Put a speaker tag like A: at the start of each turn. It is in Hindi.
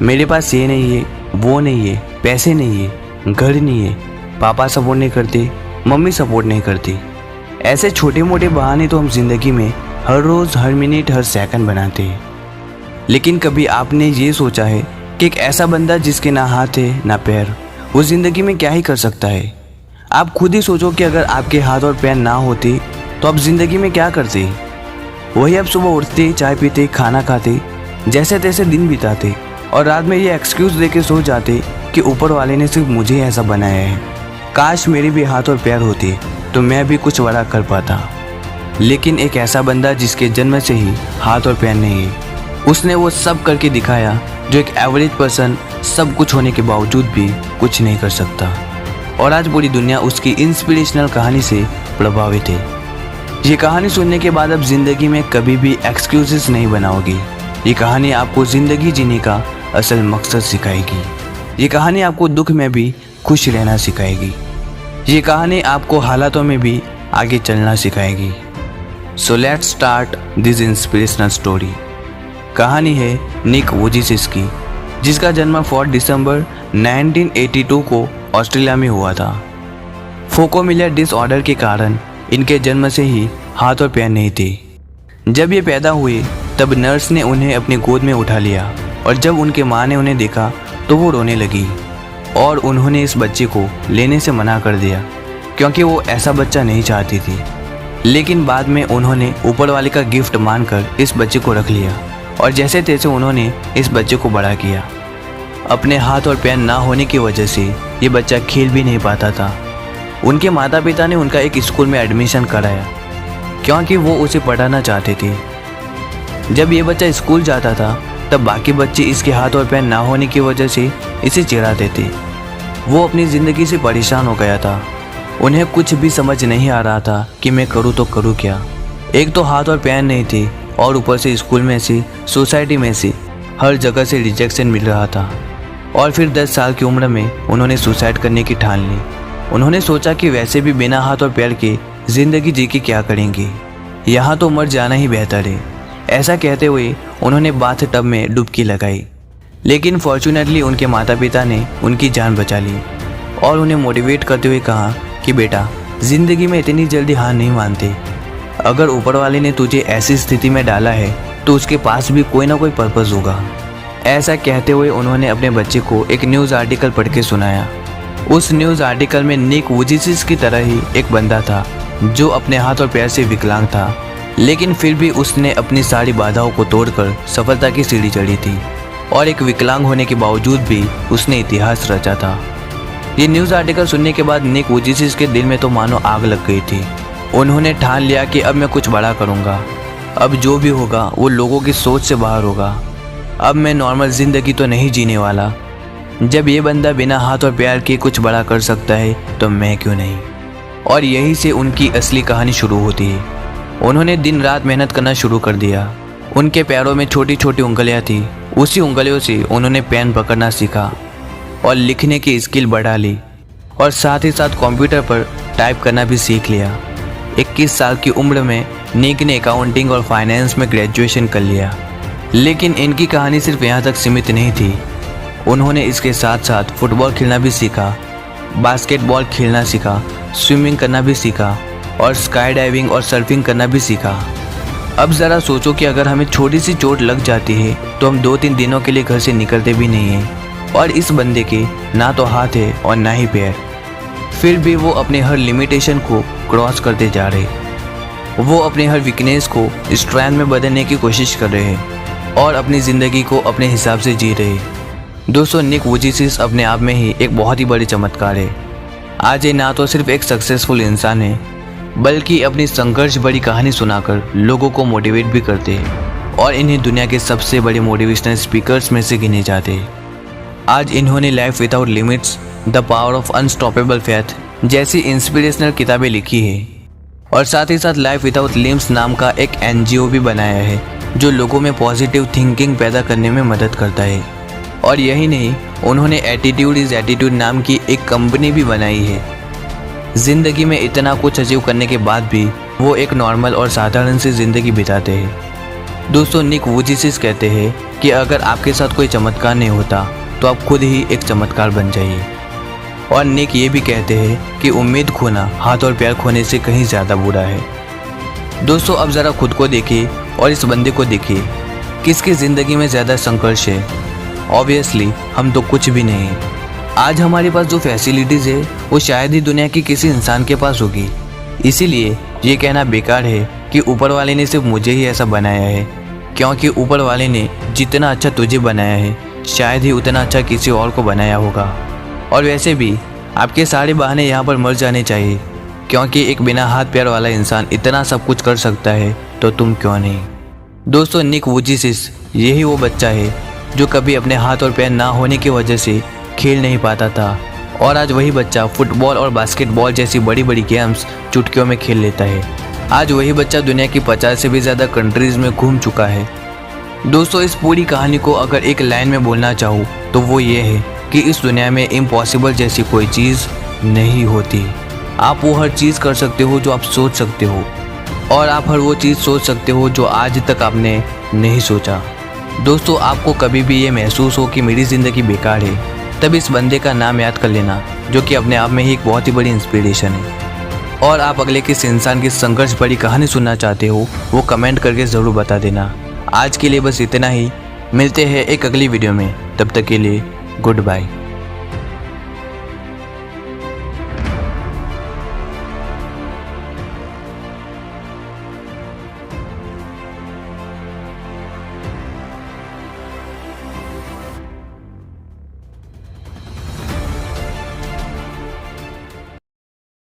A: मेरे पास ये नहीं है, वो नहीं है, पैसे नहीं है, घर नहीं है, पापा सपोर्ट नहीं करते, मम्मी सपोर्ट नहीं करती। ऐसे छोटे मोटे बहाने तो हम जिंदगी में हर रोज़, हर मिनट, हर सेकंड बनाते हैं। लेकिन कभी आपने ये सोचा है कि एक ऐसा बंदा जिसके ना हाथ है ना पैर, वो ज़िंदगी में क्या ही कर सकता है? आप खुद ही सोचो कि अगर आपके हाथ और पैर ना होते तो आप ज़िंदगी में क्या करते? वही आप सुबह उठते, चाय पीते, खाना खाते, जैसे तैसे दिन बिताते और रात में ये एक्सक्यूज़ देके सो जाते कि ऊपर वाले ने सिर्फ मुझे ऐसा बनाया है। काश मेरे भी हाथ और पैर होते तो मैं भी कुछ बड़ा कर पाता। लेकिन एक ऐसा बंदा जिसके जन्म से ही हाथ और पैर नहीं है, उसने वो सब करके दिखाया जो एक एवरेज पर्सन सब कुछ होने के बावजूद भी कुछ नहीं कर सकता। और आज पूरी दुनिया उसकी इंस्पिरेशनल कहानी से प्रभावित है। ये कहानी सुनने के बाद अब जिंदगी में कभी भी एक्सक्यूजेस नहीं बनाओगी। ये कहानी आपको ज़िंदगी जीने का असल मकसद सिखाएगी। ये कहानी आपको दुख में भी खुश रहना सिखाएगी। ये कहानी आपको हालातों में भी आगे चलना सिखाएगी। So let's start this inspirational story. कहानी है निक वुजिसिस की, जिसका जन्म 4 दिसंबर 1982 को ऑस्ट्रेलिया में हुआ था। फोकोमिलिया डिसऑर्डर के कारण इनके जन्म से ही हाथ और पैर नहीं थे। जब ये पैदा हुए तब नर्स ने उन्हें अपनी गोद में उठा लिया और जब उनके माँ ने उन्हें देखा तो वो रोने लगी और उन्होंने इस बच्चे को लेने से मना कर दिया क्योंकि वो ऐसा बच्चा नहीं चाहती थी। लेकिन बाद में उन्होंने ऊपर वाले का गिफ्ट मानकर इस बच्चे को रख लिया और जैसे तैसे उन्होंने इस बच्चे को बड़ा किया। अपने हाथ और पैर ना होने की वजह से ये बच्चा खेल भी नहीं पाता था। उनके माता पिता ने उनका एक स्कूल में एडमिशन कराया क्योंकि वो उसे पढ़ाना चाहते थे। जब ये बच्चा स्कूल जाता था तब बाकी बच्चे इसके हाथ और पैर ना होने की वजह से इसे चिढ़ाते थे। वो अपनी ज़िंदगी से परेशान हो गया था। उन्हें कुछ भी समझ नहीं आ रहा था कि मैं करूँ तो करूँ क्या। एक तो हाथ और पैर नहीं थे और ऊपर से स्कूल में से, सोसाइटी में से, हर जगह से रिजेक्शन मिल रहा था। और फिर 10 साल की उम्र में उन्होंने सुसाइड करने की ठान ली। उन्होंने सोचा कि वैसे भी बिना हाथ और पैर के ज़िंदगी जी के क्या करेंगे, यहाँ तो मर जाना ही बेहतर है। ऐसा कहते हुए उन्होंने बाथ टब में डुबकी लगाई। लेकिन फॉर्चूनेटली उनके माता पिता ने उनकी जान बचा ली और उन्हें मोटिवेट करते हुए कहा कि बेटा, ज़िंदगी में इतनी जल्दी हार नहीं मानते। अगर ऊपर वाले ने तुझे ऐसी स्थिति में डाला है तो उसके पास भी कोई ना कोई पर्पज़ होगा। ऐसा कहते हुए उन्होंने अपने बच्चे को एक न्यूज़ आर्टिकल पढ़ के सुनाया। उस न्यूज़ आर्टिकल में निक वुजिसिस की तरह ही एक बंदा था जो अपने हाथ और पैर से विकलांग था, लेकिन फिर भी उसने अपनी सारी बाधाओं को तोड़कर सफलता की सीढ़ी चढ़ी थी और एक विकलांग होने के बावजूद भी उसने इतिहास रचा था। ये न्यूज़ आर्टिकल सुनने के बाद निक वुजिसिस के दिल में तो मानो आग लग गई थी। उन्होंने ठान लिया कि अब मैं कुछ बड़ा करूँगा। अब जो भी होगा वो लोगों की सोच से बाहर होगा। अब मैं नॉर्मल ज़िंदगी तो नहीं जीने वाला। जब ये बंदा बिना हाथ और पैर के कुछ बड़ा कर सकता है तो मैं क्यों नहीं। और यहीं से उनकी असली कहानी शुरू होती है। उन्होंने दिन रात मेहनत करना शुरू कर दिया। उनके पैरों में छोटी छोटी उंगलियां थी। उसी उंगलियों से उन्होंने पेन पकड़ना सीखा और लिखने की स्किल बढ़ा ली और साथ ही साथ कंप्यूटर पर टाइप करना भी सीख लिया। 21 साल की उम्र में निक ने अकाउंटिंग और फाइनेंस में ग्रेजुएशन कर लिया। लेकिन इनकी कहानी सिर्फ यहाँ तक सीमित नहीं थी। उन्होंने इसके साथ साथ फुटबॉल खेलना भी सीखा, बास्केटबॉल खेलना सीखा, स्विमिंग करना भी सीखा और स्काई डाइविंग और सर्फिंग करना भी सीखा। अब ज़रा सोचो कि अगर हमें छोटी सी चोट लग जाती है तो हम 2-3 दिनों के लिए घर से निकलते भी नहीं हैं। और इस बंदे के ना तो हाथ है और ना ही पैर, फिर भी वो अपने हर लिमिटेशन को क्रॉस करते जा रहे। वो अपने हर वीकनेस को स्ट्रेंथ में बदलने की कोशिश कर रहे हैं और अपनी ज़िंदगी को अपने हिसाब से जी रहे। दोस्तों, निक वुजिसिस अपने आप में ही एक बहुत ही बड़ी चमत्कार है। आज ये ना तो सिर्फ एक सक्सेसफुल इंसान है बल्कि अपनी संघर्ष भरी कहानी सुनाकर लोगों को मोटिवेट भी करते हैं और इन्हें दुनिया के सबसे बड़े मोटिवेशनल स्पीकर्स में से गिने जाते हैं। आज इन्होंने life without limits, the power of unstoppable faith जैसी इंस्पिरेशनल किताबें लिखी है और साथ ही साथ लाइफ विदाउट लिम्स नाम का एक NGO भी बनाया है जो लोगों में पॉजिटिव थिंकिंग पैदा करने में मदद करता है। और यही नहीं, उन्होंने एटीट्यूड इज एटीट्यूड नाम की एक कंपनी भी बनाई है। ज़िंदगी में इतना कुछ अचीव करने के बाद भी वो एक नॉर्मल और साधारण सी ज़िंदगी बिताते हैं। दोस्तों निक वुजिसिस कहते हैं कि अगर आपके साथ कोई चमत्कार नहीं होता तो आप खुद ही एक चमत्कार बन जाइए। और निक ये भी कहते हैं कि उम्मीद खोना हाथ और पैर खोने से कहीं ज़्यादा बुरा है। दोस्तों अब ज़रा खुद को देखिए और इस बंदे को देखिए, किसकी ज़िंदगी में ज़्यादा संघर्ष है। ऑब्वियसली हम तो कुछ भी नहीं है। आज हमारे पास जो फैसिलिटीज़ है वो शायद ही दुनिया के किसी इंसान के पास होगी। इसीलिए ये कहना बेकार है कि ऊपर वाले ने सिर्फ मुझे ही ऐसा बनाया है, क्योंकि ऊपर वाले ने जितना अच्छा तुझे बनाया है शायद ही उतना अच्छा किसी और को बनाया होगा। और वैसे भी आपके सारे बहाने यहाँ पर मर जाने चाहिए, क्योंकि एक बिना हाथ पैर वाला इंसान इतना सब कुछ कर सकता है तो तुम क्यों नहीं। दोस्तों निक वुजिसिस यही वो बच्चा है जो कभी अपने हाथ और पैर ना होने की वजह से खेल नहीं पाता था, और आज वही बच्चा फुटबॉल और बास्केटबॉल जैसी बड़ी बड़ी गेम्स चुटकियों में खेल लेता है। आज वही बच्चा दुनिया की 50 से भी ज़्यादा कंट्रीज़ में घूम चुका है। दोस्तों इस पूरी कहानी को अगर एक लाइन में बोलना चाहूँ तो वो ये है कि इस दुनिया में इम्पॉसिबल जैसी कोई चीज़ नहीं होती। आप वो हर चीज़ कर सकते हो जो आप सोच सकते हो, और आप हर वो चीज़ सोच सकते हो जो आज तक आपने नहीं सोचा। दोस्तों आपको कभी भी ये महसूस हो कि मेरी ज़िंदगी बेकार है, तब इस बंदे का नाम याद कर लेना, जो कि अपने आप में ही एक बहुत ही बड़ी इंस्पिरेशन है। और आप अगले किस इंसान की संघर्ष भरी कहानी सुनना चाहते हो वो कमेंट करके ज़रूर बता देना। आज के लिए बस इतना ही, मिलते हैं एक अगली वीडियो में, तब तक के लिए गुड बाय।